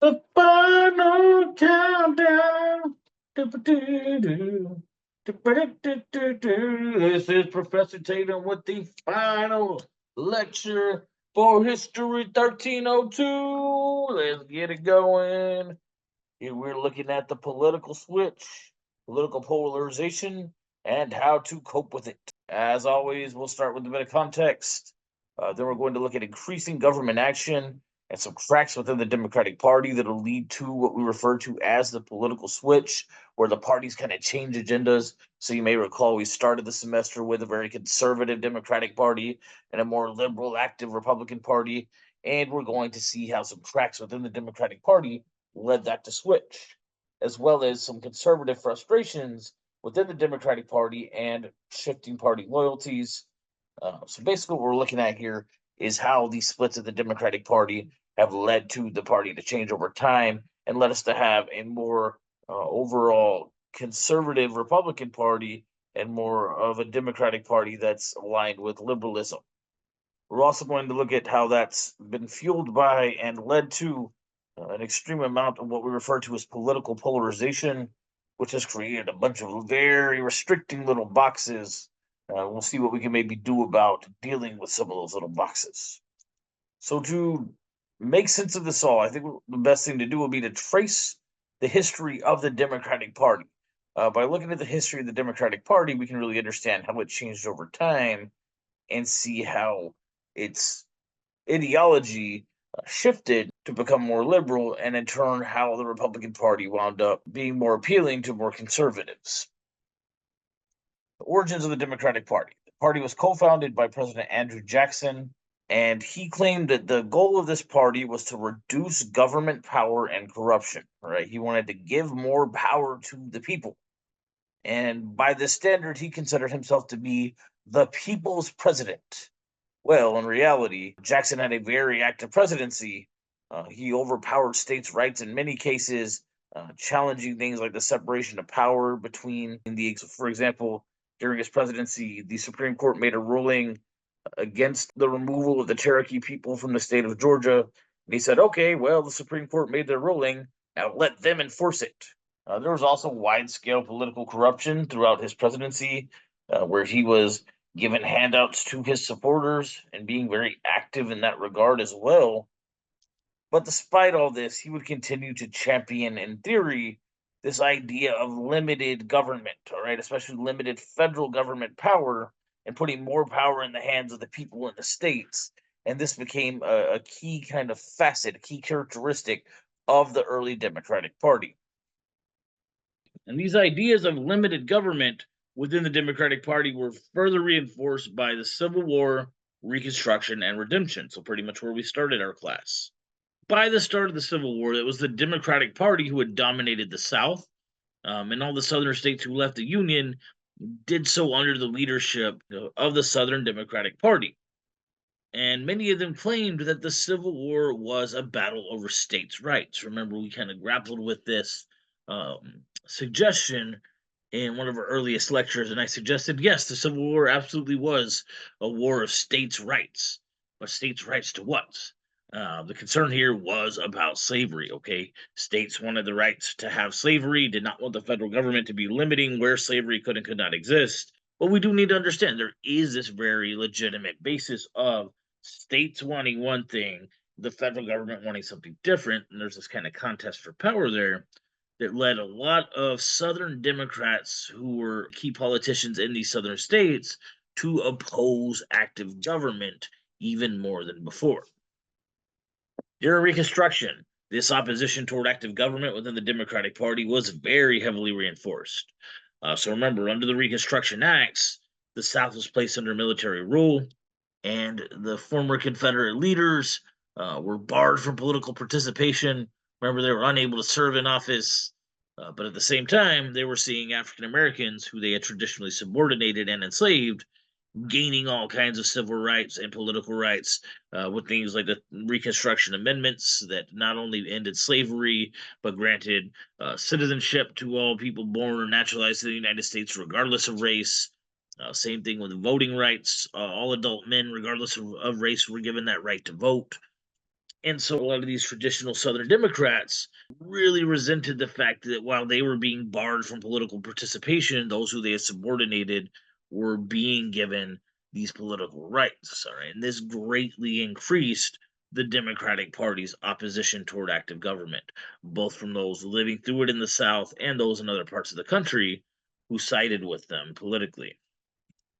The final countdown. Do-ba-do-do. Do-ba-do-do-do-do. This is Professor Tatum with the final lecture for History 1302. Let's get it going. Here we're looking at the political switch, political polarization, and how to cope with it. As always, we'll start with a bit of context. Then we're going to look at increasing government action and some cracks within the Democratic Party that'll lead to what we refer to as the political switch, where the parties kind of change agendas. So you may recall we started the semester with a very conservative Democratic Party and a more liberal, active Republican Party. And we're going to see how some cracks within the Democratic Party led that to switch, as well as some conservative frustrations within the Democratic Party and shifting party loyalties. So basically, what we're looking at here is how these splits of the Democratic Party have led to the party to change over time and led us to have a more overall conservative Republican Party and more of a Democratic Party that's aligned with liberalism. We're also going to look at how that's been fueled by and led to an extreme amount of what we refer to as political polarization, which has created a bunch of very restricting little boxes. We'll see what we can maybe do about dealing with some of those little boxes. So, to make sense of this all, I think the best thing to do will be to trace the history of the Democratic Party. By looking at the history of the Democratic Party, we can really understand how it changed over time and see how its ideology shifted to become more liberal, and in turn, how the Republican Party wound up being more appealing to more conservatives. The origins of the Democratic Party. The party was co founded by President Andrew Jackson, and he claimed that the goal of this party was to reduce government power and corruption. Right? He wanted to give more power to the people. And by this standard, he considered himself to be the people's president. Well, in reality, Jackson had a very active presidency. He overpowered states' rights in many cases, challenging things like the separation of power between the, for example, during his presidency, the Supreme Court made a ruling against the removal of the Cherokee people from the state of Georgia. And he said, okay, well, the Supreme Court made their ruling. Now let them enforce it. There was also wide scale political corruption throughout his presidency, where he was given handouts to his supporters and being very active in that regard as well. But despite all this, he would continue to champion, in theory, this idea of limited government, all right, especially limited federal government power and putting more power in the hands of the people in the states. And this became a key kind of facet, a key characteristic of the early Democratic Party. And these ideas of limited government within the Democratic Party were further reinforced by the Civil War, Reconstruction, and Redemption. So, pretty much where we started our class. By the start of the Civil War, it was the Democratic Party who had dominated the South, and all the Southern states who left the Union did so under the leadership of the Southern Democratic Party. And many of them claimed that the Civil War was a battle over states' rights. Remember, we kind of grappled with this suggestion in one of our earliest lectures, and I suggested, yes, the Civil War absolutely was a war of states' rights. But states' rights to what? The concern here was about slavery, okay? States wanted the rights to have slavery, did not want the federal government to be limiting where slavery could and could not exist. But we do need to understand there is this very legitimate basis of states wanting one thing, the federal government wanting something different, and there's this kind of contest for power there that led a lot of Southern Democrats who were key politicians in these Southern states to oppose active government even more than before. During Reconstruction, this opposition toward active government within the Democratic Party was very heavily reinforced. So remember, under the Reconstruction Acts, the South was placed under military rule, and the former Confederate leaders were barred from political participation. Remember, they were unable to serve in office, but at the same time, they were seeing African Americans, who they had traditionally subordinated and enslaved, gaining all kinds of civil rights and political rights with things like the Reconstruction Amendments that not only ended slavery, but granted citizenship to all people born or naturalized in the United States, regardless of race. Same thing with voting rights. All adult men, regardless of race, were given that right to vote. And so a lot of these traditional Southern Democrats really resented the fact that while they were being barred from political participation, those who they had subordinated were being given these political rights. All right. And this greatly increased the Democratic Party's opposition toward active government, both from those living through it in the South and those in other parts of the country who sided with them politically.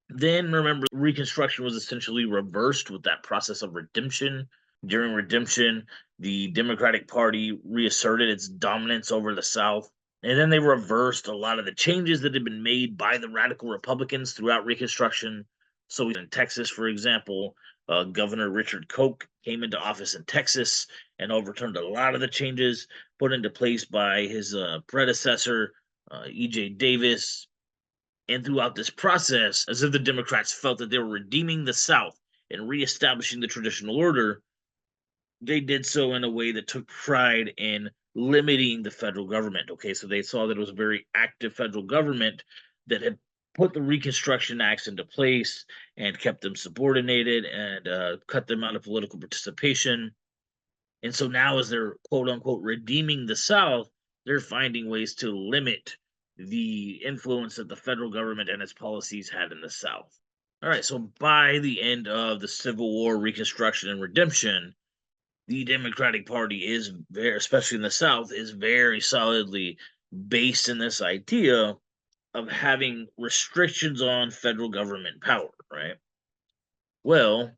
Then remember, Reconstruction was essentially reversed with that process of redemption. During redemption, the Democratic Party reasserted its dominance over the South, and then they reversed a lot of the changes that had been made by the radical Republicans throughout Reconstruction. So, in Texas, for example, Governor Richard Koch came into office in Texas and overturned a lot of the changes put into place by his predecessor, E.J. Davis. And throughout this process, as if the Democrats felt that they were redeeming the South and reestablishing the traditional order, they did so in a way that took pride in limiting the federal government. Okay, so they saw that it was a very active federal government that had put the Reconstruction Acts into place and kept them subordinated and cut them out of political participation. And so now, as they're quote unquote redeeming the South, they're finding ways to limit the influence that the federal government and its policies had in the South. All right, so by the end of the Civil War, Reconstruction, and Redemption, the Democratic Party is very, especially in the South, is very solidly based in this idea of having restrictions on federal government power, right? Well,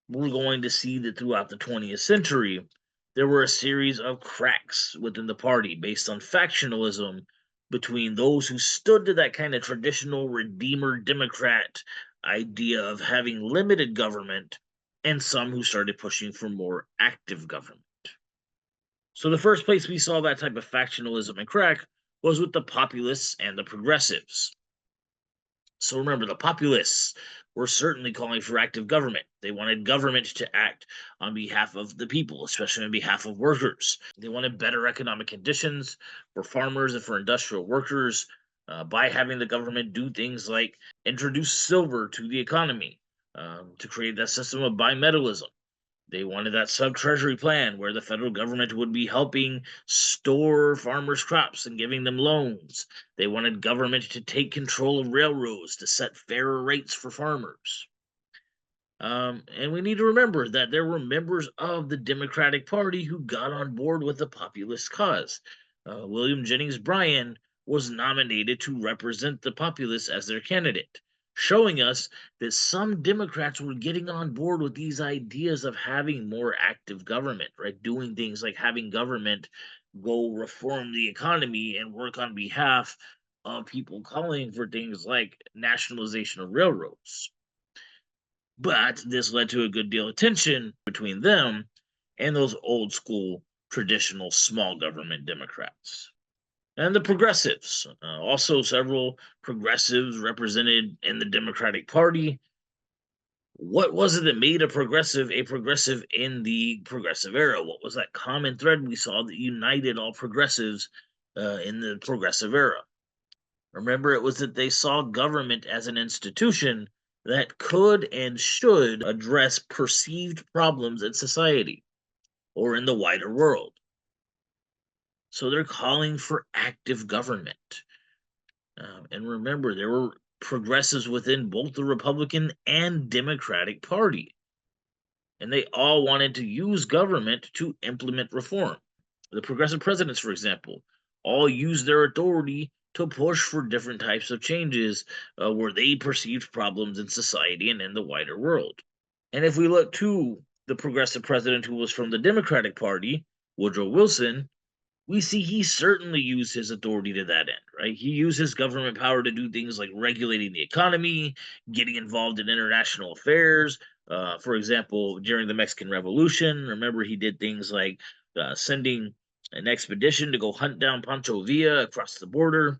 we're going to see that throughout the 20th century, there were a series of cracks within the party based on factionalism between those who stood to that kind of traditional Redeemer Democrat idea of having limited government and some who started pushing for more active government. So the first place we saw that type of factionalism and crack was with the populists and the progressives. So remember, the populists were certainly calling for active government. They wanted government to act on behalf of the people, especially on behalf of workers. They wanted better economic conditions for farmers and for industrial workers by having the government do things like introduce silver to the economy to create that system of bimetallism. They wanted that sub-treasury plan where the federal government would be helping store farmers' crops and giving them loans. They wanted government to take control of railroads to set fairer rates for farmers. And we need to remember that there were members of the Democratic Party who got on board with the populist cause. William Jennings Bryan was nominated to represent the populists as their candidate, showing us that some Democrats were getting on board with these ideas of having more active government, right? Doing things like having government go reform the economy and work on behalf of people calling for things like nationalization of railroads. But this led to a good deal of tension between them and those old school, traditional small government Democrats. And the progressives, also several progressives represented in the Democratic Party. What was it that made a progressive in the progressive era? What was that common thread we saw that united all progressives in the progressive era? Remember, it was that they saw government as an institution that could and should address perceived problems in society or in the wider world. So they're calling for active government. And remember, there were progressives within both the Republican and Democratic Party. And they all wanted to use government to implement reform. The progressive presidents, for example, all used their authority to push for different types of changes where they perceived problems in society and in the wider world. And if we look to the progressive president who was from the Democratic Party, Woodrow Wilson, we see he certainly used his authority to that end, right? He used his government power to do things like regulating the economy, getting involved in international affairs. For example, during the Mexican Revolution, remember he did things like sending an expedition to go hunt down Pancho Villa across the border.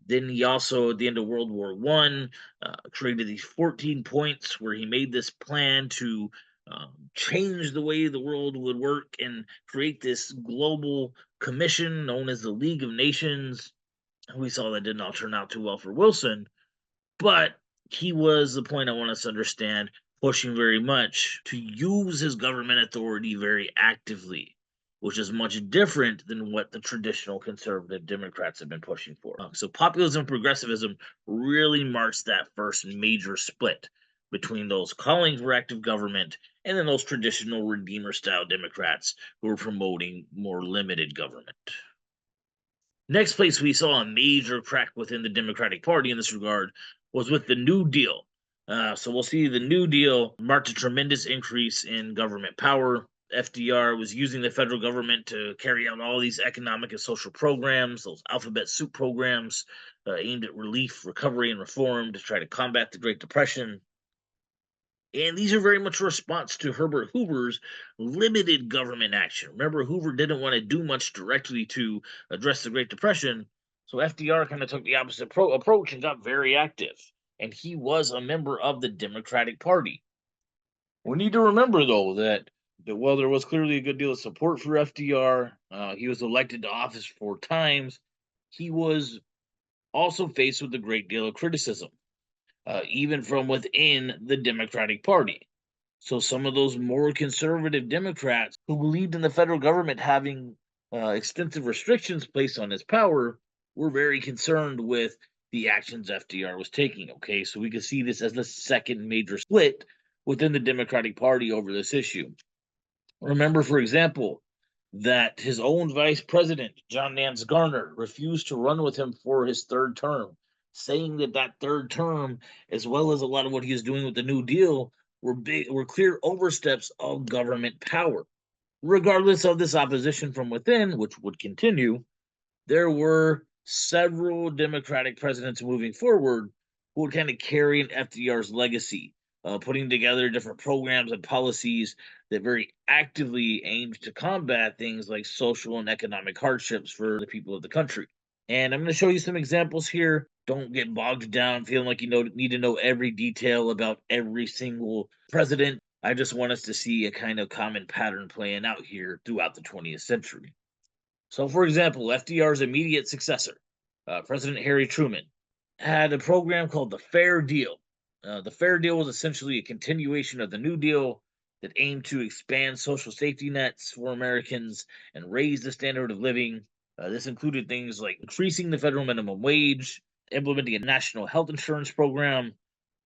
Then he also, at the end of World War I, created these 14 points where he made this plan to change the way the world would work and create this global commission known as the League of Nations. We saw that did not turn out too well for Wilson, but he was, the point I want us to understand, pushing very much to use his government authority very actively, which is much different than what the traditional conservative Democrats have been pushing for. So populism and progressivism really marks that first major split between those calling for active government and then those traditional Redeemer style Democrats who are promoting more limited government. Next place we saw a major crack within the Democratic Party in this regard was with the New Deal. So we'll see the New Deal marked a tremendous increase in government power. FDR was using the federal government to carry out all these economic and social programs, those alphabet soup programs aimed at relief, recovery, and reform to try to combat the Great Depression. And these are very much a response to Herbert Hoover's limited government action. Remember, Hoover didn't want to do much directly to address the Great Depression, so FDR kind of took the opposite approach and got very active. And he was a member of the Democratic Party. We need to remember, though, that while there was clearly a good deal of support for FDR, he was elected to office 4 times, he was also faced with a great deal of criticism. Even from within the Democratic Party. So some of those more conservative Democrats who believed in the federal government having extensive restrictions placed on its power were very concerned with the actions FDR was taking. Okay, so we can see this as the second major split within the Democratic Party over this issue. Remember, for example, that his own vice president, John Nance Garner, refused to run with him for his third term, saying that that third term, as well as a lot of what he was doing with the New Deal, were clear oversteps of government power. Regardless of this opposition from within, which would continue, there were several Democratic presidents moving forward who would kind of carry in FDR's legacy, putting together different programs and policies that very actively aimed to combat things like social and economic hardships for the people of the country. And I'm going to show you some examples here. Don't get bogged down feeling like you need to know every detail about every single president. I just want us to see a kind of common pattern playing out here throughout the 20th century. So, for example, FDR's immediate successor, President Harry Truman, had a program called the Fair Deal. The Fair Deal was essentially a continuation of the New Deal that aimed to expand social safety nets for Americans and raise the standard of living. This included things like increasing the federal minimum wage, implementing a national health insurance program,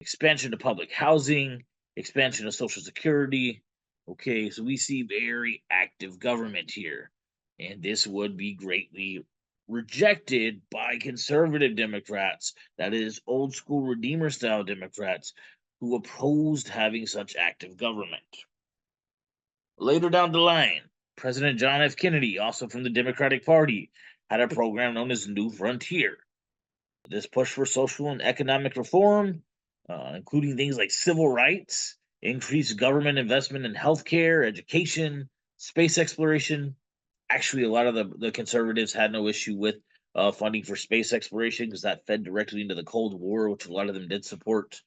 expansion of public housing, expansion of Social Security. Okay, so we see very active government here. And this would be greatly rejected by conservative Democrats, that is, old school Redeemer style Democrats, who opposed having such active government. Later down the line, President John F. Kennedy, also from the Democratic Party, had a program known as New Frontier. This push for social and economic reform, including things like civil rights, increased government investment in healthcare, education, space exploration. Actually, a lot of the conservatives had no issue with funding for space exploration because that fed directly into the Cold War, which a lot of them did support.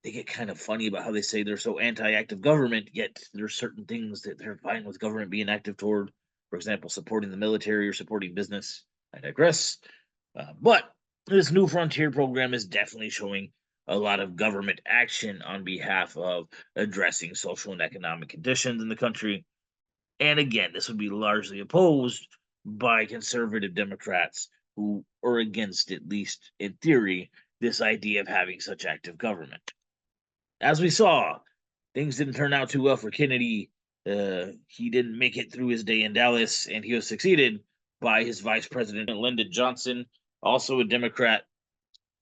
They get kind of funny about how they say they're so anti-active government, yet there's certain things that they're fine with government being active toward. For example, supporting the military or supporting business. I digress. But this New Frontier program is definitely showing a lot of government action on behalf of addressing social and economic conditions in the country. And again, this would be largely opposed by conservative Democrats who are against, at least in theory, this idea of having such active government. As we saw, things didn't turn out too well for Kennedy. He didn't make it through his day in Dallas, and he was succeeded by his vice president, Lyndon Johnson, also a Democrat.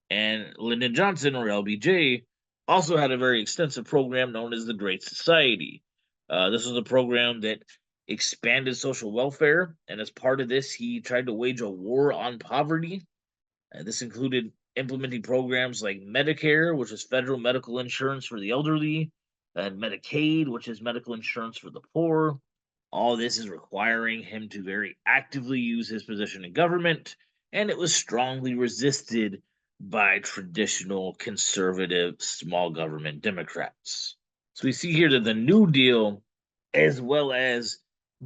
And Lyndon Johnson, or LBJ, also had a very extensive program known as the Great Society. This was a program that expanded social welfare, and as part of this, he tried to wage a war on poverty. This included implementing programs like Medicare, which is federal medical insurance for the elderly, and Medicaid, which is medical insurance for the poor. All this is requiring him to very actively use his position in government, and it was strongly resisted by traditional conservative small government Democrats. So we see here that the New Deal, as well as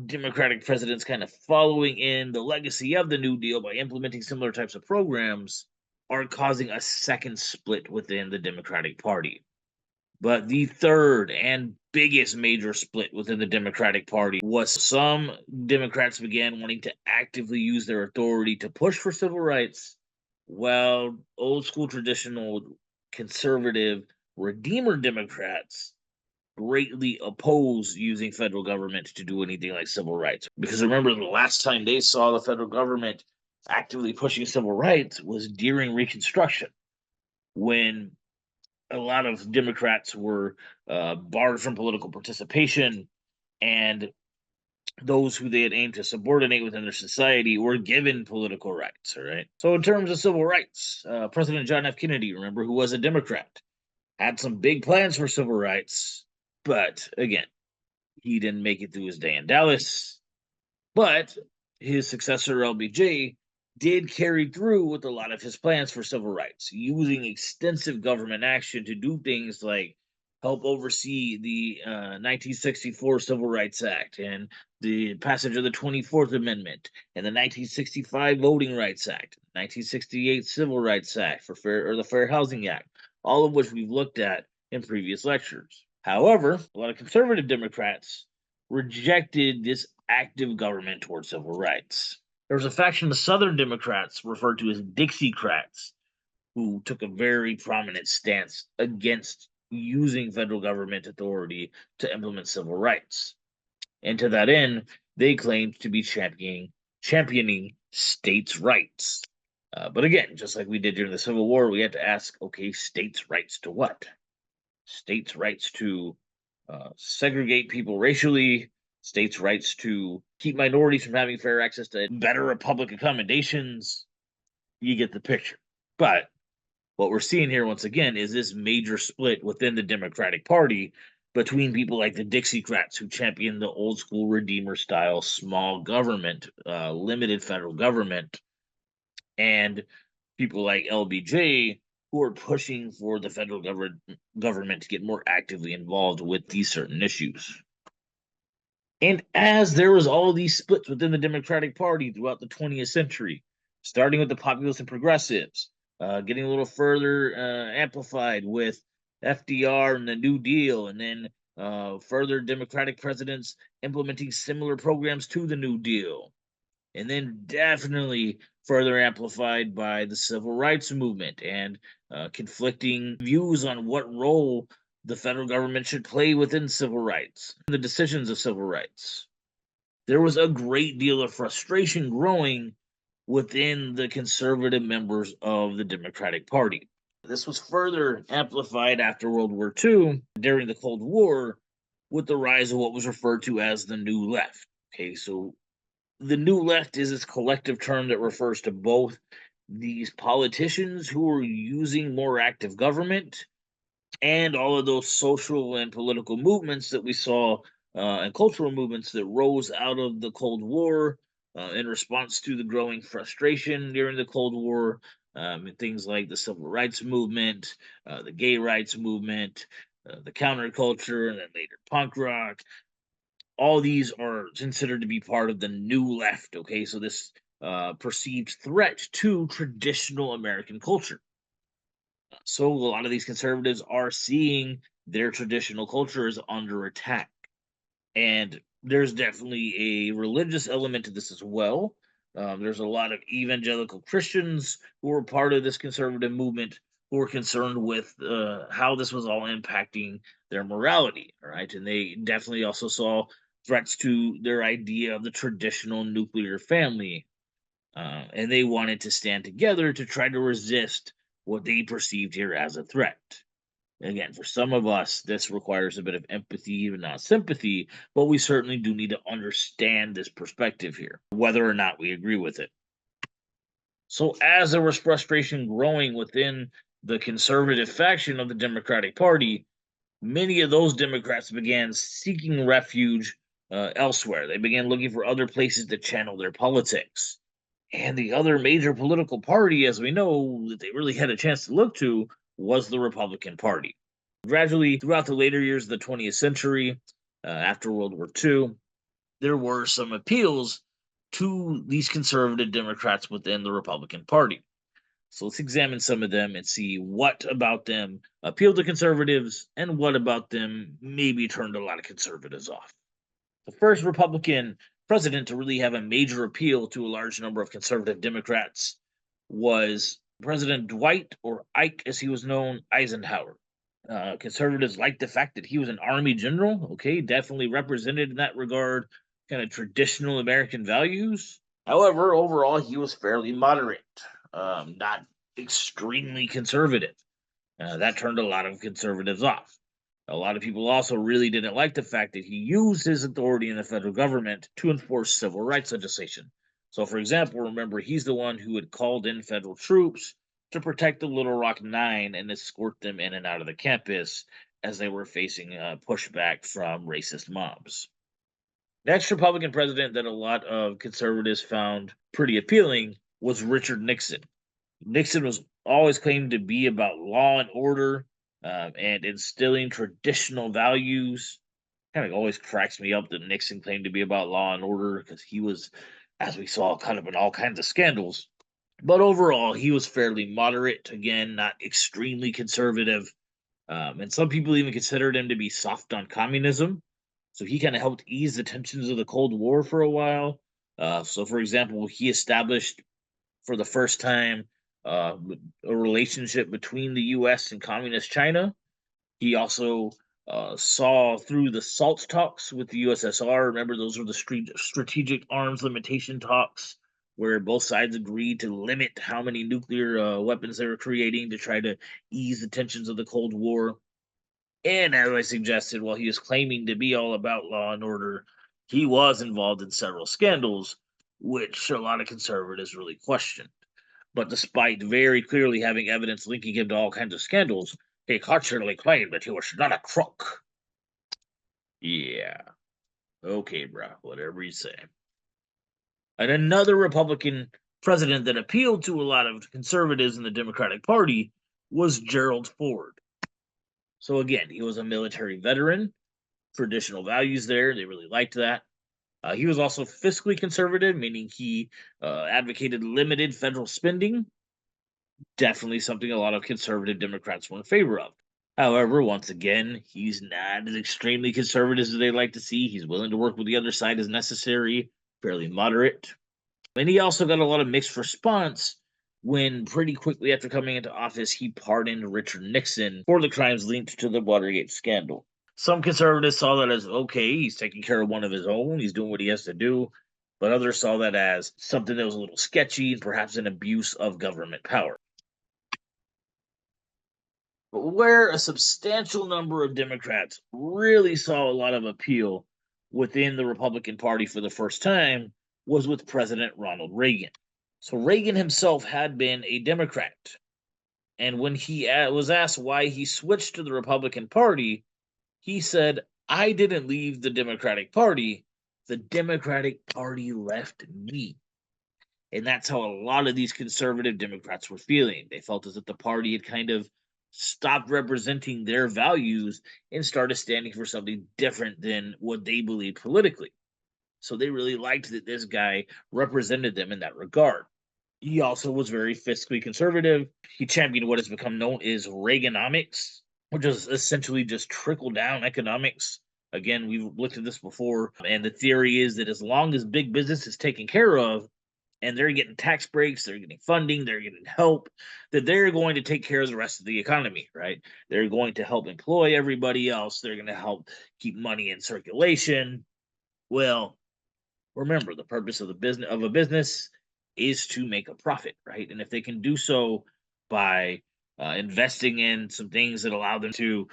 Democratic presidents kind of following in the legacy of the New Deal by implementing similar types of programs, are causing a second split within the Democratic Party. But the third and biggest major split within the Democratic Party was some Democrats began wanting to actively use their authority to push for civil rights, while old school traditional conservative Redeemer Democrats greatly oppose using federal government to do anything like civil rights. Because remember, the last time they saw the federal government actively pushing civil rights was during Reconstruction, when a lot of Democrats were barred from political participation, and those who they had aimed to subordinate within their society were given political rights. All right. So, in terms of civil rights, President John F. Kennedy, remember, who was a Democrat, had some big plans for civil rights, but again, he didn't make it through his day in Dallas. But his successor, LBJ, did carry through with a lot of his plans for civil rights, using extensive government action to do things like help oversee the 1964 Civil Rights Act and the passage of the 24th Amendment and the 1965 Voting Rights Act, 1968 Civil Rights Act the Fair Housing Act, all of which we've looked at in previous lectures. However, a lot of conservative Democrats rejected this active government towards civil rights. There was a faction of Southern Democrats referred to as Dixiecrats who took a very prominent stance against using federal government authority to implement civil rights. And to that end, they claimed to be championing states' rights. But again, just like we did during the Civil War, we had to ask, okay, states' rights to what? States' rights to segregate people racially, states' rights to keep minorities from having fair access to better public accommodations. You get the picture. But what we're seeing here once again is this major split within the Democratic Party between people like the Dixiecrats who champion the old school Redeemer style small government, limited federal government, and people like LBJ who are pushing for the federal government to get more actively involved with these certain issues. And as there was all these splits within the Democratic Party throughout the 20th century, starting with the populists and progressives, getting a little further amplified with FDR and the New Deal, and then further Democratic presidents implementing similar programs to the New Deal, and then definitely further amplified by the civil rights movement and conflicting views on what role the federal government should play within civil rights and the decisions of civil rights. There was a great deal of frustration growing within the conservative members of the Democratic Party. This was further amplified after World War II during the Cold War with the rise of what was referred to as the New Left. Okay, so the New Left is this collective term that refers to both these politicians who are using more active government and all of those social and political movements that we saw and cultural movements that rose out of the Cold War in response to the growing frustration during the Cold War. Things like the civil rights movement, the gay rights movement, the counterculture, and then later punk rock. All these are considered to be part of the new left. Okay, so this perceived threat to traditional American culture. So a lot of these conservatives are seeing their traditional culture is under attack. And there's definitely a religious element to this as well. There's a lot of evangelical Christians who are part of this conservative movement who are concerned with how this was all impacting their morality. All right. And they definitely also saw threats to their idea of the traditional nuclear family. And they wanted to stand together to try to resist what they perceived here as a threat. Again, for some of us, this requires a bit of empathy, even not sympathy, but we certainly do need to understand this perspective here, whether or not we agree with it. So, as there was frustration growing within the conservative faction of the Democratic Party, many of those Democrats began seeking refuge elsewhere. They began looking for other places to channel their politics. And the other major political party, as we know, that they really had a chance to look to was the Republican Party. Gradually, throughout the later years of the 20th century, after World War II, there were some appeals to these conservative Democrats within the Republican Party. So let's examine some of them and see what about them appealed to conservatives and what about them maybe turned a lot of conservatives off. The first Republican president to really have a major appeal to a large number of conservative Democrats was President Dwight, or Ike as he was known, Eisenhower. Conservatives liked the fact that he was an army general. Okay, definitely represented in that regard kind of traditional American values. However, overall, he was fairly moderate, not extremely conservative. That turned a lot of conservatives off. A lot of people also really didn't like the fact that he used his authority in the federal government to enforce civil rights legislation. So, for example, remember, he's the one who had called in federal troops to protect the Little Rock Nine and escort them in and out of the campus as they were facing pushback from racist mobs. Next Republican president that a lot of conservatives found pretty appealing was Richard Nixon. Nixon was always claimed to be about law and order and instilling traditional values. Kind of always cracks me up that Nixon claimed to be about law and order because he was, as we saw, kind of in all kinds of scandals. But overall, he was fairly moderate. Again, not extremely conservative. And some people even considered him to be soft on communism. So he kind of helped ease the tensions of the Cold War for a while. So, for example, he established for the first time uh, a relationship between the U.S. and communist China. He also saw through the SALT talks with the USSR. Remember, those were the strategic arms limitation talks where both sides agreed to limit how many nuclear weapons they were creating to try to ease the tensions of the Cold War. And as I suggested, while he was claiming to be all about law and order, he was involved in several scandals, which a lot of conservatives really questioned. But despite very clearly having evidence linking him to all kinds of scandals, he constantly claimed that he was not a crook. Yeah. Okay, bro. Whatever you say. And another Republican president that appealed to a lot of conservatives in the Democratic Party was Gerald Ford. So again, he was a military veteran, traditional values there. They really liked that. He was also fiscally conservative, meaning he advocated limited federal spending. Definitely something a lot of conservative Democrats were in favor of. However, once again, he's not as extremely conservative as they like to see. He's willing to work with the other side as necessary, fairly moderate. And he also got a lot of mixed response when pretty quickly after coming into office, he pardoned Richard Nixon for the crimes linked to the Watergate scandal. Some conservatives saw that as okay, he's taking care of one of his own, he's doing what he has to do. But others saw that as something that was a little sketchy and perhaps an abuse of government power. But where a substantial number of Democrats really saw a lot of appeal within the Republican Party for the first time was with President Ronald Reagan. So Reagan himself had been a Democrat. And when he was asked why he switched to the Republican Party, he said, I didn't leave the Democratic Party. The Democratic Party left me. And that's how a lot of these conservative Democrats were feeling. They felt as if the party had kind of stopped representing their values and started standing for something different than what they believed politically. So they really liked that this guy represented them in that regard. He also was very fiscally conservative. He championed what has become known as Reaganomics, which is essentially just trickle down economics. Again, we've looked at this before, and the theory is that as long as big business is taken care of, and they're getting tax breaks, they're getting funding, they're getting help, that they're going to take care of the rest of the economy, right? They're going to help employ everybody else. They're going to help keep money in circulation. Well, remember the purpose of a business is to make a profit, right? And if they can do so by investing in some things that allow them to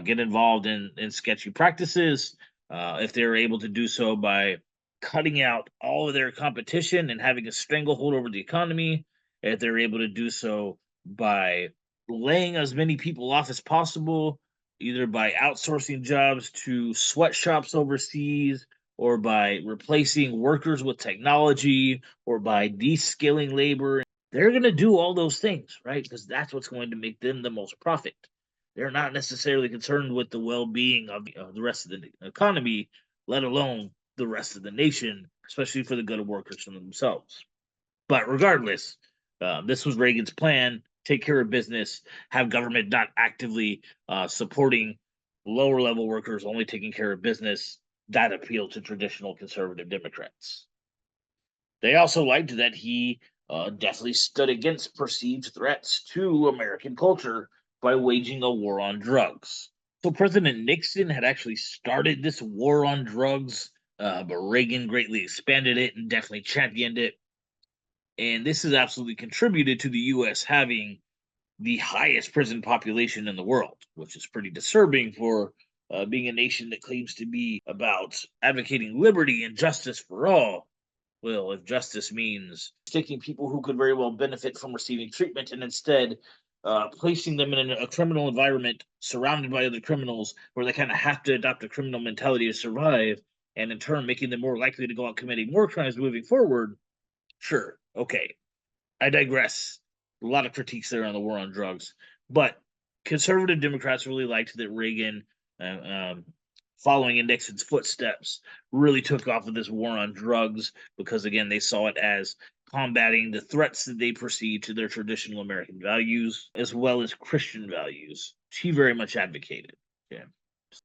get involved in sketchy practices, if they're able to do so by cutting out all of their competition and having a stranglehold over the economy, if they're able to do so by laying as many people off as possible, either by outsourcing jobs to sweatshops overseas or by replacing workers with technology or by de-skilling labor. They're going to do all those things, right? Because that's what's going to make them the most profit. They're not necessarily concerned with the well-being of the rest of the economy, let alone the rest of the nation, especially for the good of workers themselves. But regardless, This was Reagan's plan: take care of business, have government not actively supporting lower level workers, only taking care of business. That appealed to traditional conservative Democrats. They also liked that he definitely stood against perceived threats to American culture by waging a war on drugs. So President Nixon had actually started this war on drugs, but Reagan greatly expanded it and definitely championed it. And this has absolutely contributed to the U.S. having the highest prison population in the world, which is pretty disturbing for being a nation that claims to be about advocating liberty and justice for all. Well, if justice means taking people who could very well benefit from receiving treatment and instead placing them in a criminal environment surrounded by other criminals where they kind of have to adopt a criminal mentality to survive, and in turn making them more likely to go out committing more crimes moving forward, sure, okay. I digress. A lot of critiques there on the war on drugs, but conservative Democrats really liked that Reagan, uh, um, following in Nixon's footsteps, really took off with this war on drugs because, again, they saw it as combating the threats that they perceived to their traditional American values as well as Christian values. He very much advocated. Yeah.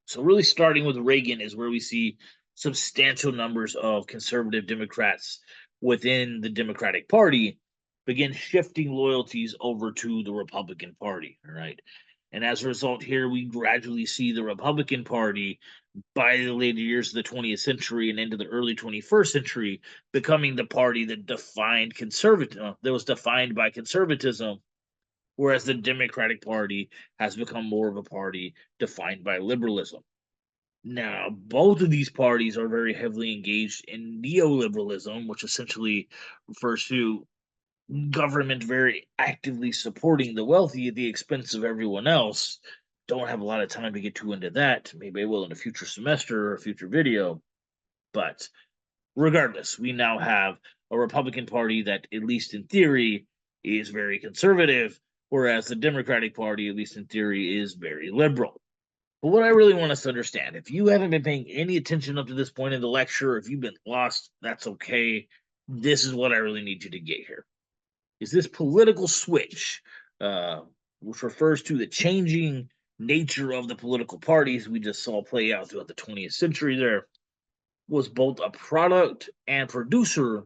So, really, starting with Reagan is where we see substantial numbers of conservative Democrats within the Democratic Party begin shifting loyalties over to the Republican Party. All right. And as a result, here we gradually see the Republican Party by the later years of the 20th century and into the early 21st century becoming the party that was defined by conservatism, whereas the Democratic Party has become more of a party defined by liberalism. Now, both of these parties are very heavily engaged in neoliberalism, which essentially refers to government very actively supporting the wealthy at the expense of everyone else. Don't have a lot of time to get too into that. Maybe I will in a future semester or a future video. But regardless, we now have a Republican Party that, at least in theory, is very conservative, whereas the Democratic Party, at least in theory, is very liberal. But what I really want us to understand, if you haven't been paying any attention up to this point in the lecture, if you've been lost, that's okay. This is what I really need you to get here. Is this political switch, which refers to the changing nature of the political parties we just saw play out throughout the 20th century there, was both a product and producer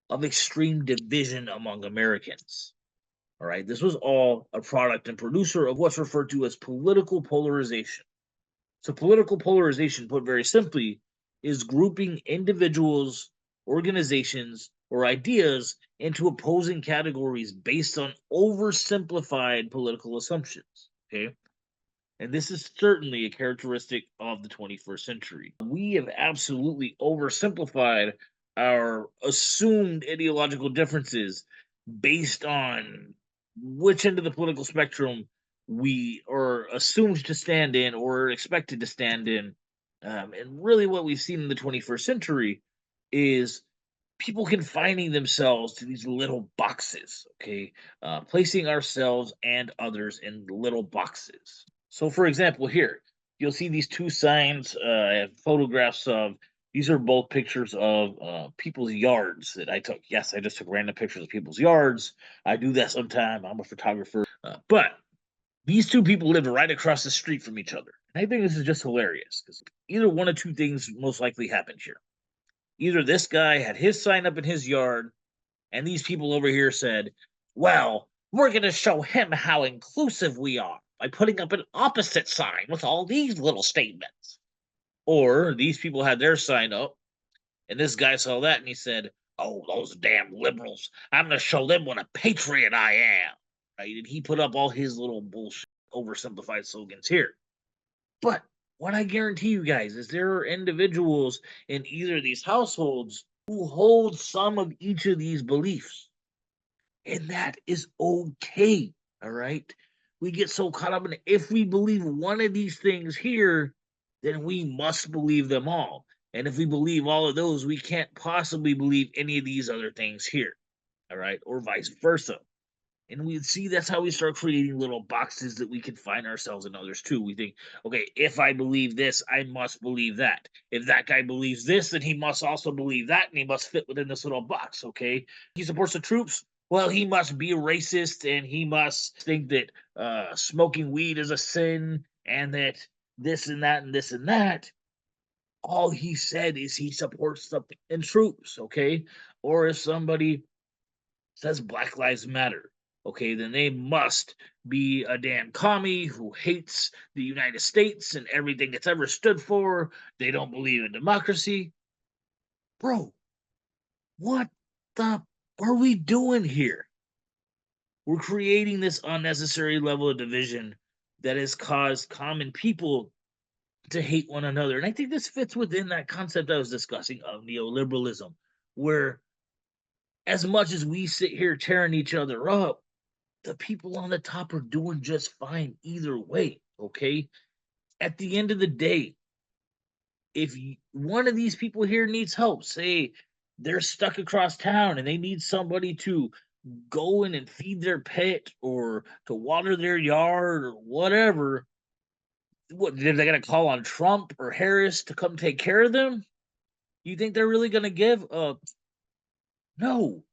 of extreme division among Americans. All right, this was all a product and producer of what's referred to as political polarization. So, political polarization, put very simply, is grouping individuals, organizations, or ideas into opposing categories based on oversimplified political assumptions. Okay. And this is certainly a characteristic of the 21st century. We have absolutely oversimplified our assumed ideological differences based on which end of the political spectrum we are assumed to stand in or expected to stand in. And really, what we've seen in the 21st century is people confining themselves to these little boxes, okay? Placing ourselves and others in little boxes. So, for example, here, you'll see these two signs, photographs of, these are both pictures of people's yards that I took. Yes, I just took random pictures of people's yards. I do that sometime. I'm a photographer. But these two people live right across the street from each other. And I think this is just hilarious because either one of two things most likely happened here. Either this guy had his sign up in his yard, and these people over here said, well, we're going to show him how inclusive we are by putting up an opposite sign with all these little statements. Or these people had their sign up, and this guy saw that and he said, oh, those damn liberals, I'm going to show them what a patriot I am. Right? And he put up all his little bullshit, oversimplified slogans here. But what I guarantee you guys is there are individuals in either of these households who hold some of each of these beliefs. And that is okay. All right. We get so caught up in it. If we believe one of these things here, then we must believe them all. And if we believe all of those, we can't possibly believe any of these other things here. All right. Or vice versa. And we see that's how we start creating little boxes that we can find ourselves in others too. We think, okay, if I believe this, I must believe that. If that guy believes this, then he must also believe that, and he must fit within this little box. Okay, he supports the troops. well, he must be a racist and he must think that smoking weed is a sin and that this and that and this and that. All he said is he supports the and troops, okay? Or if somebody says Black Lives Matter, okay, then they must be a damn commie who hates the United States and everything it's ever stood for. They don't believe in democracy. Bro, what the are we doing here? We're creating this unnecessary level of division that has caused common people to hate one another. And I think this fits within that concept I was discussing of neoliberalism, where as much as we sit here tearing each other up, the people on the top are doing just fine either way. Okay. At the end of the day, if one of these people here needs help, say they're stuck across town and they need somebody to go in and feed their pet or to water their yard or whatever, what they're gonna call on Trump or Harris to come take care of them? You think they're really gonna give? No.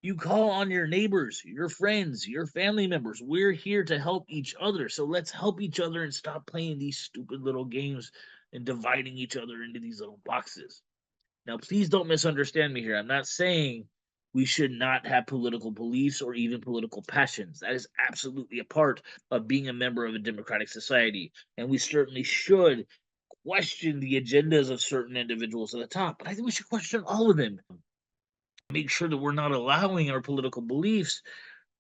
You call on your neighbors, your friends, your family members. We're here to help each other. So let's help each other and stop playing these stupid little games and dividing each other into these little boxes. Now, please don't misunderstand me here. I'm not saying we should not have political beliefs or even political passions. That is absolutely a part of being a member of a democratic society. And we certainly should question the agendas of certain individuals at the top. But I think we should question all of them. Make sure that we're not allowing our political beliefs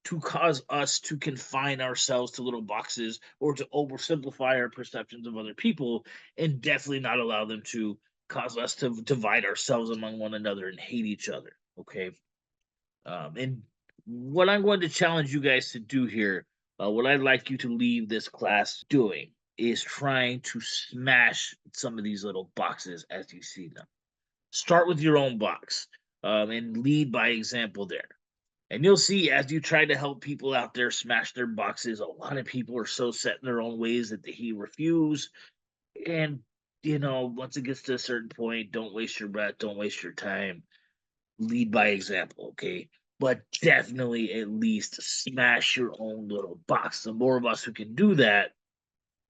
to cause us to confine ourselves to little boxes or to oversimplify our perceptions of other people, and definitely not allow them to cause us to divide ourselves among one another and hate each other. Okay. And what I'm going to challenge you guys to do here, what I'd like you to leave this class doing is trying to smash some of these little boxes as you see them. Start with your own box, and lead by example there. And you'll see as you try to help people out there smash their boxes, a lot of people are so set in their own ways that they refuse. And, once it gets to a certain point, don't waste your breath, don't waste your time. Lead by example, okay? But definitely at least smash your own little box. The more of us who can do that,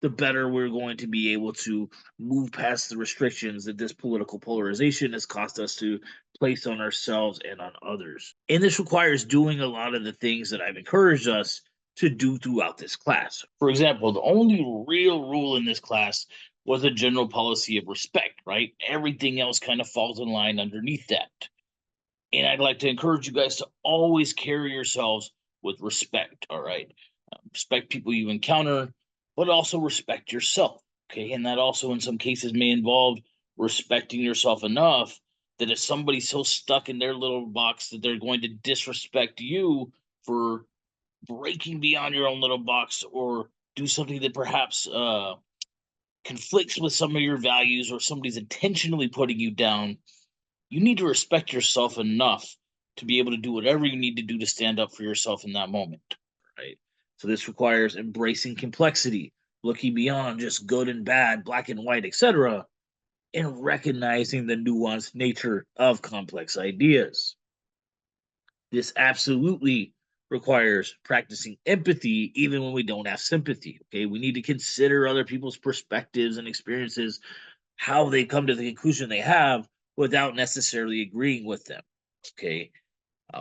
the better we're going to be able to move past the restrictions that this political polarization has caused us to place on ourselves and on others. And this requires doing a lot of the things that I've encouraged us to do throughout this class. For example, the only real rule in this class was a general policy of respect, right? Everything else kind of falls in line underneath that. And I'd like to encourage you guys to always carry yourselves with respect, all right? Respect people you encounter, but also respect yourself. Okay. And that also, in some cases, may involve respecting yourself enough that if somebody's so stuck in their little box that they're going to disrespect you for breaking beyond your own little box or do something that perhaps conflicts with some of your values or somebody's intentionally putting you down, you need to respect yourself enough to be able to do whatever you need to do to stand up for yourself in that moment, right? So this requires embracing complexity, looking beyond just good and bad, black and white, etc., and recognizing the nuanced nature of complex ideas. This absolutely requires practicing empathy even when we don't have sympathy. Okay, we need to consider other people's perspectives and experiences, how they come to the conclusion they have without necessarily agreeing with them. Okay.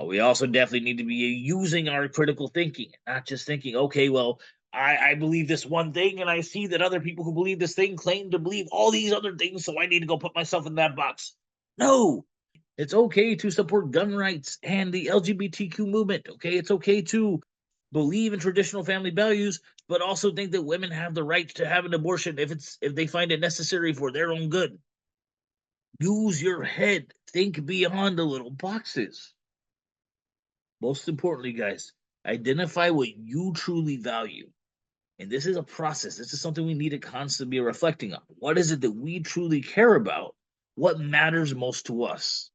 We also definitely need to be using our critical thinking, not just thinking, okay, well, I believe this one thing and I see that other people who believe this thing claim to believe all these other things, so I need to go put myself in that box. No, it's okay to support gun rights and the LGBTQ movement. Okay, it's okay to believe in traditional family values, but also think that women have the right to have an abortion if they find it necessary for their own good. Use your head. Think beyond the little boxes. Most importantly, guys, identify what you truly value. And this is a process. This is something we need to constantly be reflecting on. What is it that we truly care about? What matters most to us?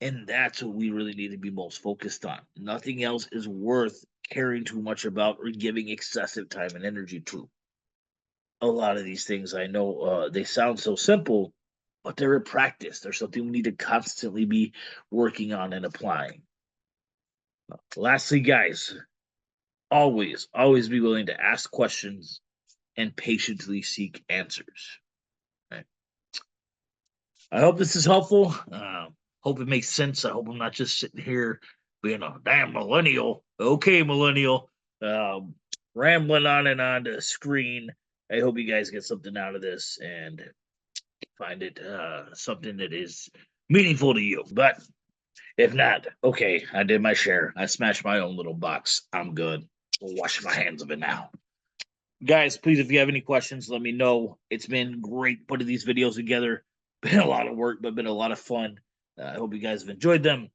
And that's what we really need to be most focused on. Nothing else is worth caring too much about or giving excessive time and energy to. A lot of these things, I know they sound so simple, but they're a practice. They're something we need to constantly be working on and applying. Lastly, guys, always be willing to ask questions and patiently seek answers. Right? I hope this is helpful. Hope it makes sense. I hope I'm not just sitting here being a damn millennial. Okay, millennial. Um, Rambling on and on to the screen. I hope you guys get something out of this and find it something that is meaningful to you. But if not, okay, I did my share. I smashed my own little box. I'm good. I'll wash my hands of it now. Guys, please, if you have any questions, let me know. It's been great putting these videos together. Been a lot of work, but been a lot of fun. I hope you guys have enjoyed them.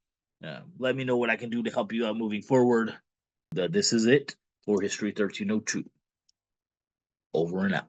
Let me know what I can do to help you out moving forward. This is it for History 1302. Over and out.